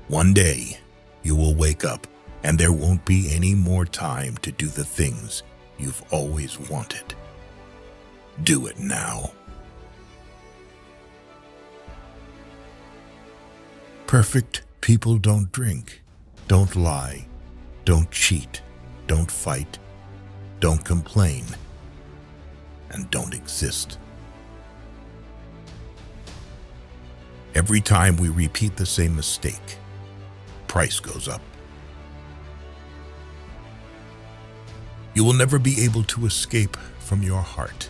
One day, you will wake up and there won't be any more time to do the things you've always wanted. Do it now. Perfect people don't drink, don't lie, don't cheat, don't fight, don't complain, and don't exist. Every time we repeat the same mistake, price goes up. You will never be able to escape from your heart,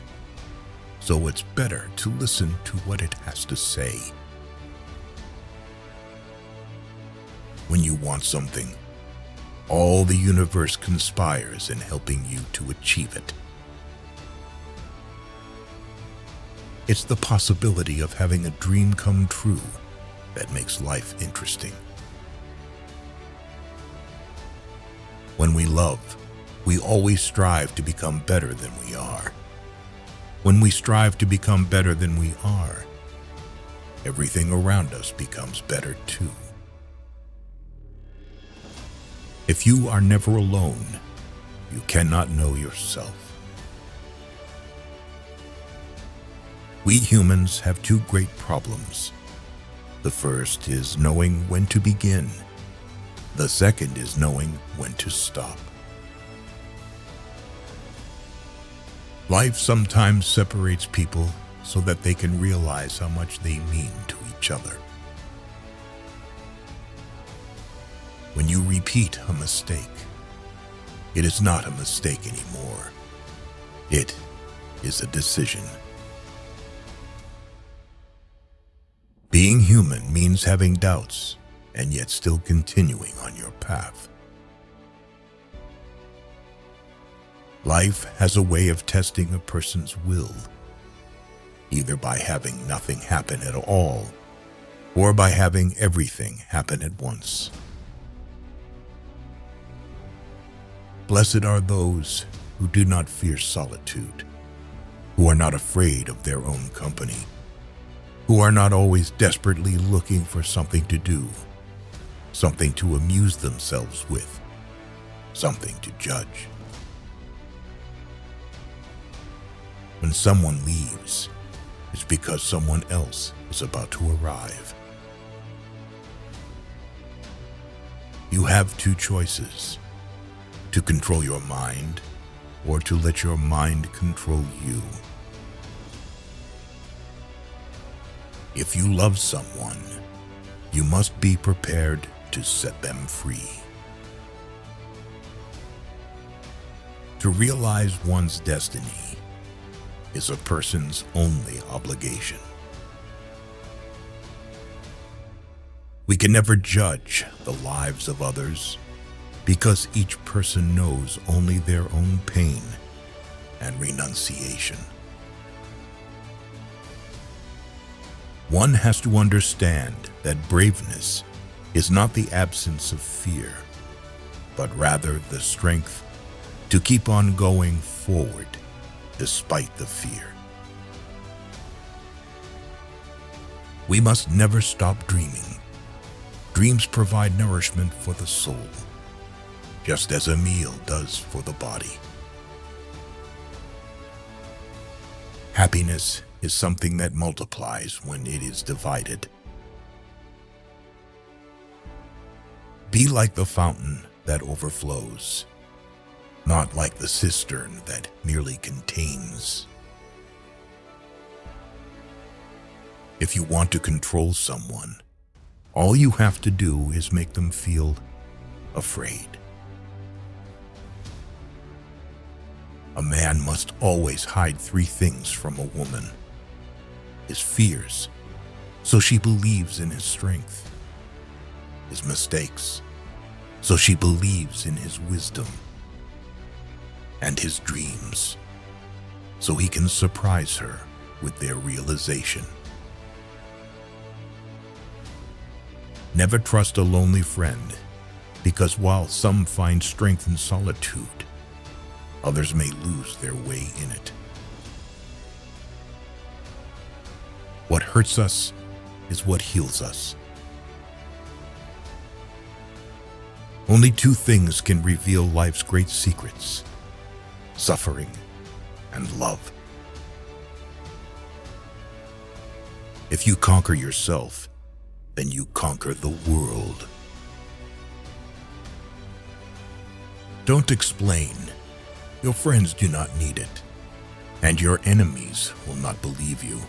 so it's better to listen to what it has to say. When you want something, all the universe conspires in helping you to achieve it. It's the possibility of having a dream come true that makes life interesting. When we love, we always strive to become better than we are. When we strive to become better than we are, everything around us becomes better too. If you are never alone, you cannot know yourself. We humans have two great problems. The first is knowing when to begin. The second is knowing when to stop. Life sometimes separates people so that they can realize how much they mean to each other. When you repeat a mistake, it is not a mistake anymore. It is a decision. Being human means having doubts and yet still continuing on your path. Life has a way of testing a person's will, either by having nothing happen at all or by having everything happen at once. Blessed are those who do not fear solitude, who are not afraid of their own company, who are not always desperately looking for something to do, something to amuse themselves with, something to judge. When someone leaves, it's because someone else is about to arrive. You have two choices: to control your mind or to let your mind control you. If you love someone, you must be prepared to set them free. To realize one's destiny is a person's only obligation. We can never judge the lives of others because each person knows only their own pain and renunciation. One has to understand that braveness is not the absence of fear, but rather the strength to keep on going forward despite the fear. We must never stop dreaming. Dreams provide nourishment for the soul, just as a meal does for the body. Happiness is something that multiplies when it is divided. Be like the fountain that overflows, not like the cistern that merely contains. If you want to control someone, all you have to do is make them feel afraid. A man must always hide three things from a woman: his fears, so she believes in his strength; his mistakes, so she believes in his wisdom; and his dreams, so he can surprise her with their realization. Never trust a lonely friend, because while some find strength in solitude, others may lose their way in it. What hurts us is what heals us. Only two things can reveal life's great secrets: suffering and love. If you conquer yourself, then you conquer the world. Don't explain. Your friends do not need it, and your enemies will not believe you.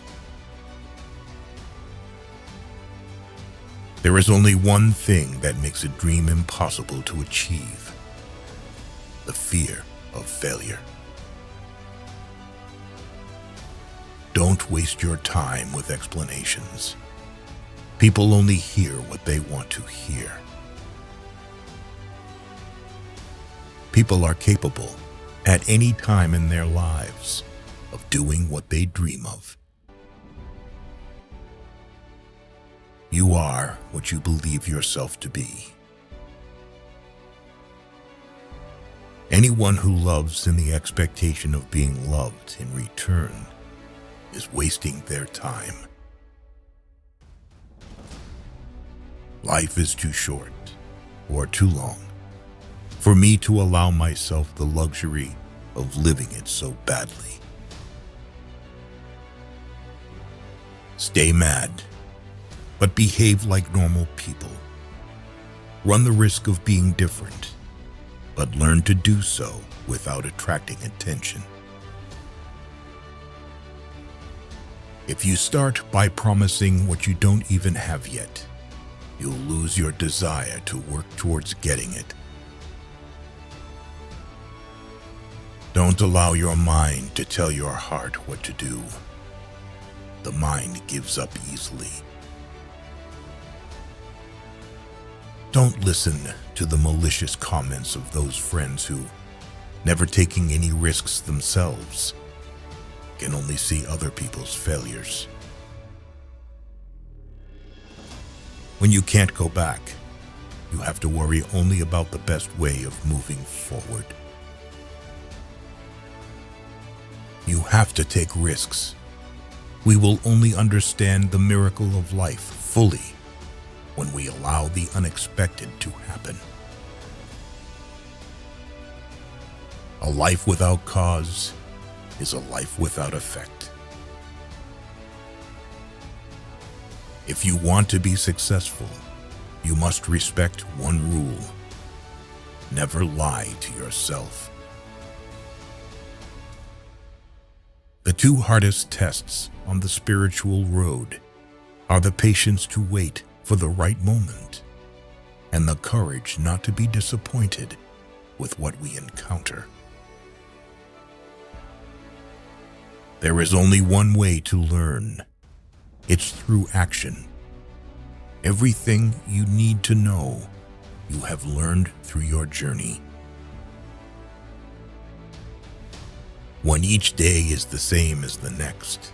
There is only one thing that makes a dream impossible to achieve: the fear of failure. Don't waste your time with explanations. People only hear what they want to hear. People are capable, at any time in their lives, of doing what they dream of. You are what you believe yourself to be. Anyone who loves in the expectation of being loved in return is wasting their time. Life is too short, or too long, for me to allow myself the luxury of living it so badly. Stay mad, but behave like normal people. Run the risk of being different, but learn to do so without attracting attention. If you start by promising what you don't even have yet, you'll lose your desire to work towards getting it. Don't allow your mind to tell your heart what to do. The mind gives up easily. Don't listen to the malicious comments of those friends who, never taking any risks themselves, can only see other people's failures. When you can't go back, you have to worry only about the best way of moving forward. You have to take risks. We will only understand the miracle of life fully when we allow the unexpected to happen. A life without cause is a life without effect. If you want to be successful, you must respect one rule: never lie to yourself. The two hardest tests on the spiritual road are the patience to wait for the right moment and the courage not to be disappointed with what we encounter. There is only one way to learn. It's through action. Everything you need to know, you have learned through your journey. When each day is the same as the next,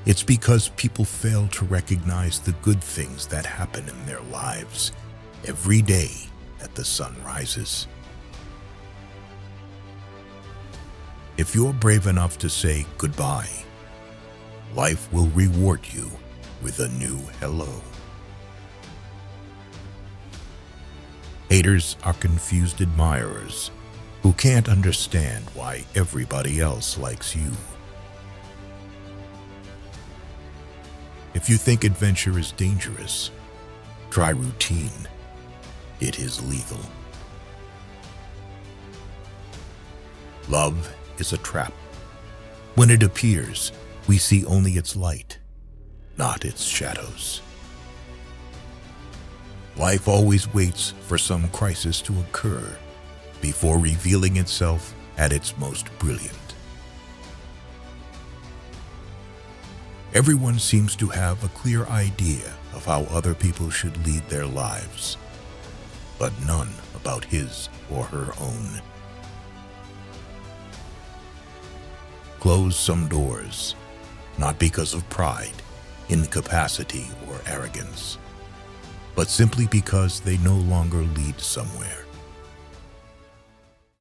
it's because people fail to recognize the good things that happen in their lives every day that the sun rises. If you're brave enough to say goodbye, life will reward you with a new hello. Haters are confused admirers who can't understand why everybody else likes you. If you think adventure is dangerous, try routine. It is lethal. Love is a trap. When it appears, we see only its light, not its shadows. Life always waits for some crisis to occur before revealing itself at its most brilliant. Everyone seems to have a clear idea of how other people should lead their lives, but none about his or her own. Close some doors, not because of pride, incapacity, or arrogance, but simply because they no longer lead somewhere.